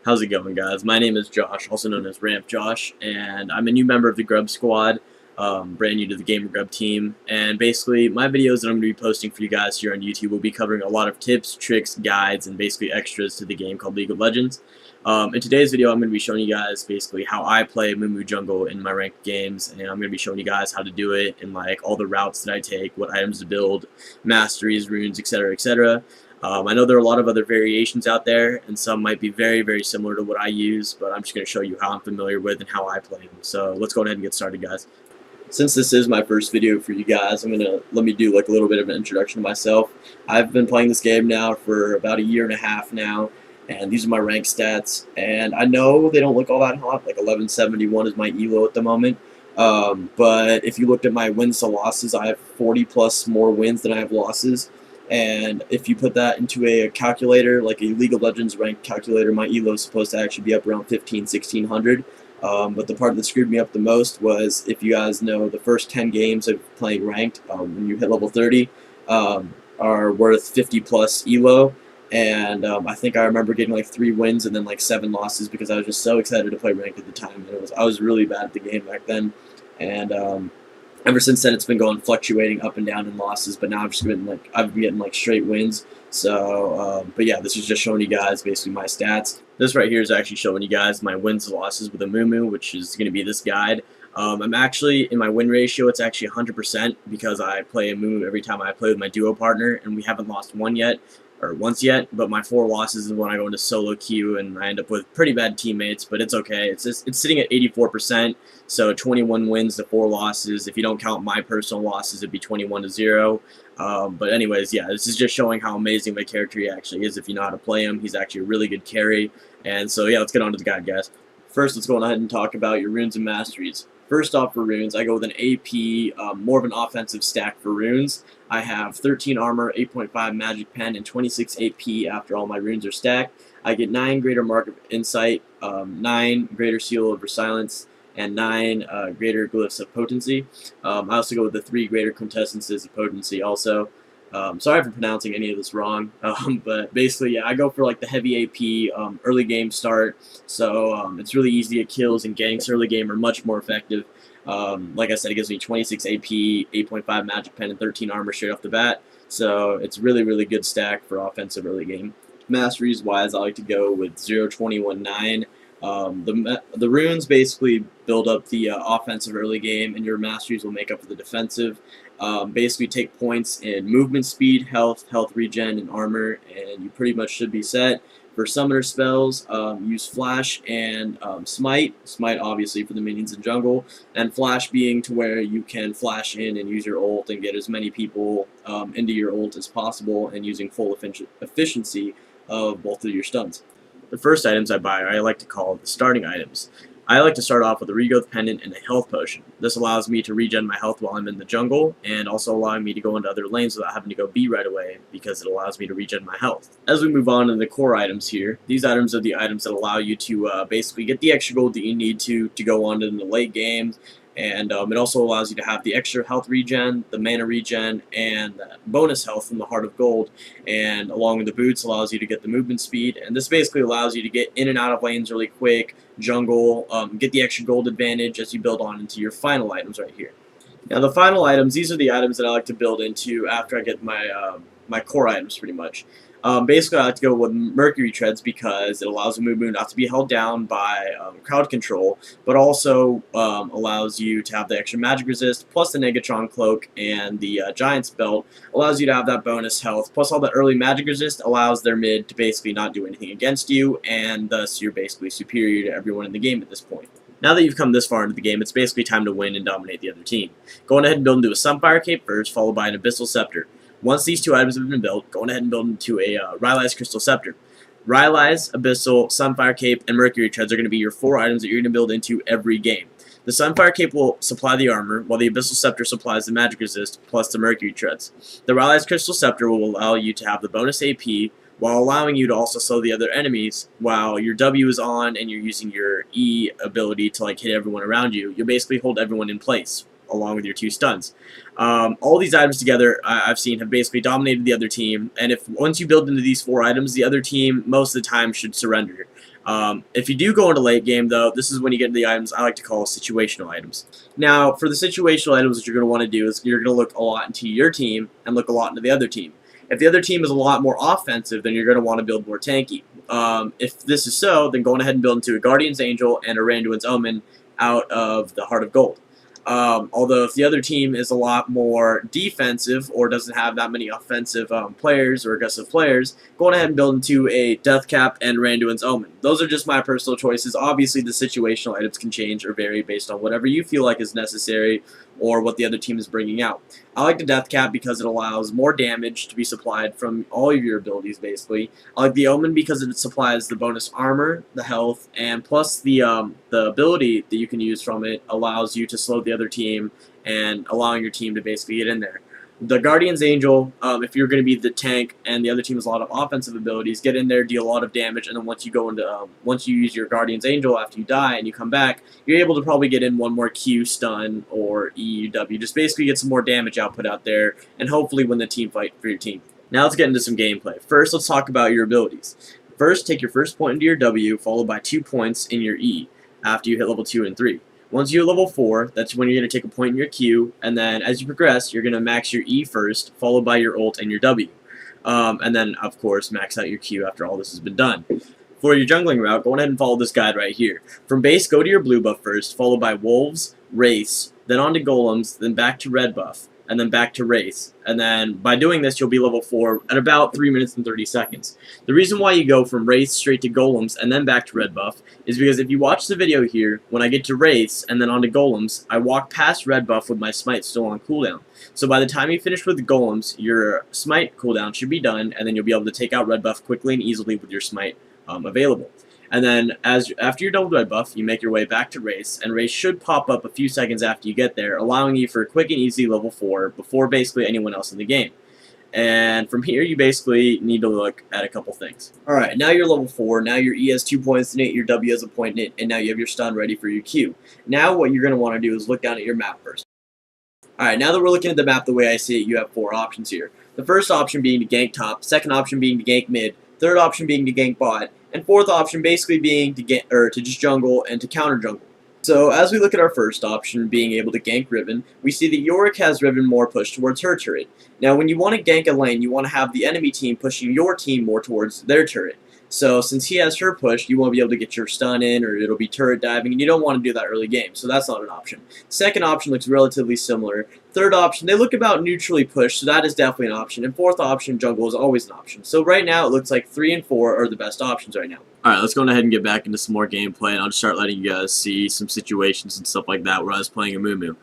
How's it going, guys? My name is Josh, also known as RAMF Josh, and I'm a new member of the Grubsquad, brand new to the Gamer Grub team. And basically, my videos that I'm going to be posting for you guys here on YouTube will be covering a lot of tips, tricks, guides, and basically extras to the game called League of Legends. In today's video, I'm going to be showing you guys basically how I play Amumu jungle in my ranked games, and I'm going to be showing you guys how to do it and like all the routes that I take, what items to build, masteries, runes, etc., etc. I know there are a lot of other variations out there, and some might be very, very similar to what I use, but I'm just going to show you how I'm familiar with and how I play them. So let's go ahead and get started, guys. Since this is my first video for you guys, let me do like a little bit of an introduction to myself. I've been playing this game now for about a year and a half now, and these are my rank stats. And I know they don't look all that hot, like 1171 is my elo at the moment. But if you looked at my wins to losses, I have 40 plus more wins than I have losses. And if you put that into a calculator, like a League of Legends ranked calculator, my elo is supposed to actually be up around 1600. But the part that screwed me up the most was, if you guys know, the first 10 games of playing ranked, when you hit level 30, are worth 50 plus elo. And I think I remember getting like 3 wins and then like 7 losses because I was just so excited to play ranked at the time. And I was really bad at the game back then. And ever since then, it's been going fluctuating up and down in losses, but now I've been getting like straight wins. So, but yeah, this is just showing you guys basically my stats. This right here is actually showing you guys my wins and losses with Amumu, which is going to be this guide. I'm actually, in my win ratio, it's actually 100% because I play Amumu every time I play with my duo partner, and we haven't lost once yet, but my 4 losses is when I go into solo queue and I end up with pretty bad teammates, but it's okay. It's sitting at 84%, so 21 wins to 4 losses. If you don't count my personal losses, it'd be 21-0. But anyways, yeah, this is just showing how amazing my character he actually is. If you know how to play him, he's actually a really good carry. And so yeah, let's get on to the guide, guys. First, let's go ahead and talk about your runes and masteries. First off, for runes, I go with an AP, more of an offensive stack for runes. I have 13 armor, 8.5 magic pen, and 26 AP after all my runes are stacked. I get 9 greater mark of insight, 9 greater seal over silence, and 9 greater glyphs of potency. I also go with the 3 greater quintessences of potency also. Sorry for pronouncing any of this wrong, but basically, yeah, I go for like the heavy AP early game start, so it's really easy to get kills, and ganks early game are much more effective. Like I said, it gives me 26 AP, 8.5 magic pen, and 13 armor straight off the bat, so it's really, really good stack for offensive early game. Masteries wise, I like to go with 0-21-9. The runes basically build up the offensive early game, and your masteries will make up for the defensive. Basically take points in movement speed, health regen, and armor, and you pretty much should be set. For summoner spells, use Flash and Smite. Smite obviously for the minions in jungle, and Flash being to where you can flash in and use your ult and get as many people into your ult as possible, and using full efficiency of both of your stuns. The first items I buy I like to call the starting items. I like to start off with a regrowth pendant and a health potion. This allows me to regen my health while I'm in the jungle, and also allowing me to go into other lanes without having to go B right away, because it allows me to regen my health. As we move on to the core items here, these items are the items that allow you to basically get the extra gold that you need to go on in the late games. And it also allows you to have the extra health regen, the mana regen, and bonus health from the Heart of Gold. And along with the boots, allows you to get the movement speed. And this basically allows you to get in and out of lanes really quick, jungle, get the extra gold advantage as you build on into your final items right here. Now the final items, these are the items that I like to build into after I get my my core items pretty much. Basically, I like to go with Mercury Treads because it allows Amumu not to be held down by crowd control, but also allows you to have the extra magic resist, plus the Negatron Cloak, and the Giant's Belt allows you to have that bonus health, plus all the early magic resist allows their mid to basically not do anything against you, and thus you're basically superior to everyone in the game at this point. Now that you've come this far into the game, it's basically time to win and dominate the other team. Go ahead and build into a Sunfire Cape first, followed by an Abyssal Scepter. Once these 2 items have been built, go ahead and build into a Rylai's Crystal Scepter. Rylai's, Abyssal, Sunfire Cape, and Mercury Treads are going to be your 4 items that you're going to build into every game. The Sunfire Cape will supply the armor, while the Abyssal Scepter supplies the magic resist, plus the Mercury Treads. The Rylai's Crystal Scepter will allow you to have the bonus AP, while allowing you to also slow the other enemies, while your W is on and you're using your E ability to like hit everyone around you. You'll basically hold everyone in place, along with your 2 stuns. All these items together, I've seen, have basically dominated the other team, and if once you build into these 4 items, the other team most of the time should surrender. If you do go into late game, though, this is when you get into the items I like to call situational items. Now, for the situational items, what you're going to want to do is you're going to look a lot into your team and look a lot into the other team. If the other team is a lot more offensive, then you're going to want to build more tanky. If this is so, then go on ahead and build into a Guardian's Angel and a Randuin's Omen out of the Heart of Gold. Although if the other team is a lot more defensive or doesn't have that many offensive players or aggressive players, go on ahead and build into a Deathcap and Randuin's Omen. Those are just my personal choices. Obviously, the situational items can change or vary based on whatever you feel like is necessary or what the other team is bringing out. I like the Deathcap because it allows more damage to be supplied from all of your abilities, basically. I like the Omen because it supplies the bonus armor, the health, and plus the ability that you can use from it allows you to slow the other team and allowing your team to basically get in there. The Guardian's Angel, if you're going to be the tank and the other team has a lot of offensive abilities, get in there, deal a lot of damage, and then once you go into once you use your Guardian's Angel after you die and you come back, you're able to probably get in one more Q stun or EW. Just basically get some more damage output out there and hopefully win the team fight for your team. Now let's get into some gameplay. First, let's talk about your abilities. First, take your first point into your W, followed by 2 points in your E after you hit level 2 and 3. Once you hit level 4, that's when you're going to take a point in your Q, and then as you progress, you're going to max your E first, followed by your ult and your W. And then, of course, max out your Q after all this has been done. For your jungling route, go ahead and follow this guide right here. From base, go to your blue buff first, followed by wolves, wraiths, then on to golems, then back to red buff, and then back to wraiths. And then by doing this, you'll be level 4 at about 3 minutes and 30 seconds. The reason why you go from wraiths straight to golems and then back to red buff is because if you watch the video here, when I get to wraiths and then on to golems, I walk past red buff with my smite still on cooldown. So by the time you finish with the golems, your smite cooldown should be done, and then you'll be able to take out red buff quickly and easily with your smite available. And then after you're done with red buff, you make your way back to race, and race should pop up a few seconds after you get there, allowing you for a quick and easy level 4 before basically anyone else in the game. And from here, you basically need to look at a couple things. Alright, now you're level 4, now your E has 2 points in it, your W has a point in it, and now you have your stun ready for your Q. Now what you're going to want to do is look down at your map first. Alright, now that we're looking at the map the way I see it, you have 4 options here. The first option being to gank top, second option being to gank mid, third option being to gank bot, and fourth option basically being to just jungle and to counter jungle. So as we look at our first option, being able to gank Riven, we see that Yorick has Riven more pushed towards her turret. Now when you want to gank a lane, you want to have the enemy team pushing your team more towards their turret. So since he has her push, you won't be able to get your stun in, or it'll be turret diving, and you don't want to do that early game, so that's not an option. Second option looks relatively similar. Third option, they look about neutrally pushed, so that is definitely an option. And fourth option, jungle, is always an option. So right now, it looks like 3 and 4 are the best options right now. Alright, let's go ahead and get back into some more gameplay, and I'll just start letting you guys see some situations and stuff like that where I was playing Amumu.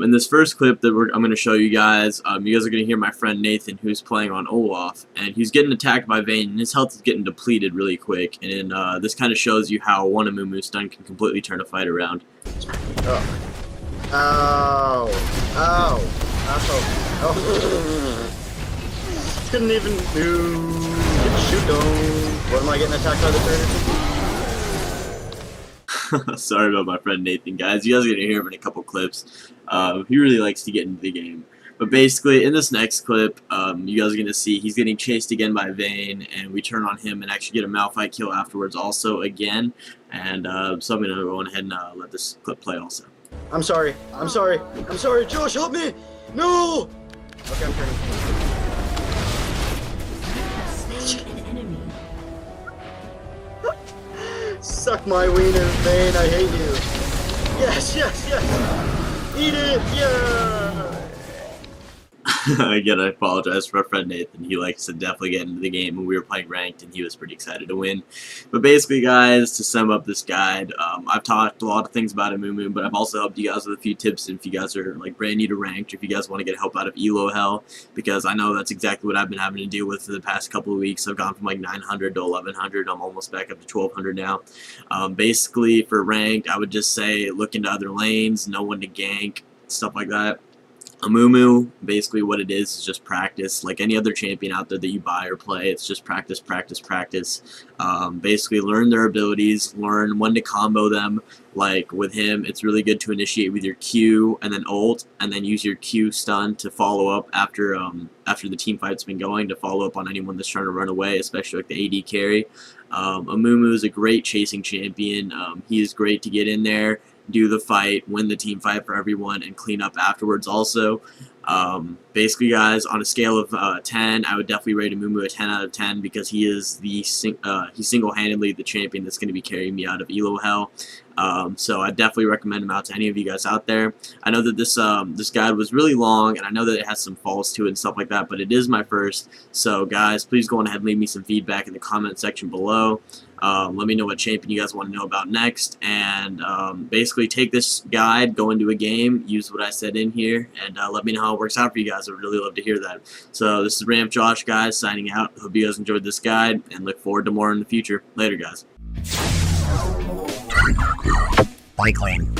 In this first clip that I'm going to show you guys are going to hear my friend Nathan, who's playing on Olaf, and he's getting attacked by Vayne, and his health is getting depleted really quick, and this kind of shows you how one Amumu stun can completely turn a fight around. Oh. Ow. Ow. Oh. Couldn't even do. Shoot though. What am I getting attacked by the turret? Sorry about my friend Nathan, guys. You guys are going to hear him in a couple clips. He really likes to get into the game. But basically, in this next clip, you guys are going to see he's getting chased again by Vayne, and we turn on him and actually get a Malphite kill afterwards also again. And so I'm going to go ahead and let this clip play also. I'm sorry. I'm sorry. I'm sorry. Josh, help me! No! Okay, I'm turning. Suck my wiener, Vayne, I hate you. Yes, yes, yes! Eat it, yeah! Again, I apologize for our friend Nathan. He likes to definitely get into the game, and we were playing ranked, and he was pretty excited to win. But basically, guys, to sum up this guide, I've talked a lot of things about Amumu, but I've also helped you guys with a few tips if you guys are like brand new to ranked, or if you guys want to get help out of elo hell, because I know that's exactly what I've been having to deal with for the past couple of weeks. I've gone from like 900 to 1100. I'm almost back up to 1200 now. Basically, for ranked, I would just say look into other lanes, know when to gank, stuff like that. Amumu, basically what it is just practice. Like any other champion out there that you buy or play, it's just practice, practice, practice. Basically learn their abilities, learn when to combo them. Like with him, it's really good to initiate with your Q and then ult, and then use your Q stun to follow up after the team fight's been going, to follow up on anyone that's trying to run away, especially like the AD carry. Amumu is a great chasing champion. He is great to get in there, do the fight, win the team fight for everyone, and clean up afterwards also. Basically, guys, on a scale of 10, I would definitely rate Amumu a 10 out of 10 because he is he's single-handedly the champion that's going to be carrying me out of Elo Hell. So I definitely recommend him out to any of you guys out there. I know that this guide was really long, and I know that it has some faults to it and stuff like that, but it is my first. So guys, please go on ahead and leave me some feedback in the comment section below. Let me know what champion you guys want to know about next, and basically take this guide, go into a game, use what I said in here, and let me know how it works out for you guys. I'd really love to hear that. So this is RAMF Josh, guys, signing out. Hope you guys enjoyed this guide, and look forward to more in the future. Later, guys. Bike lane.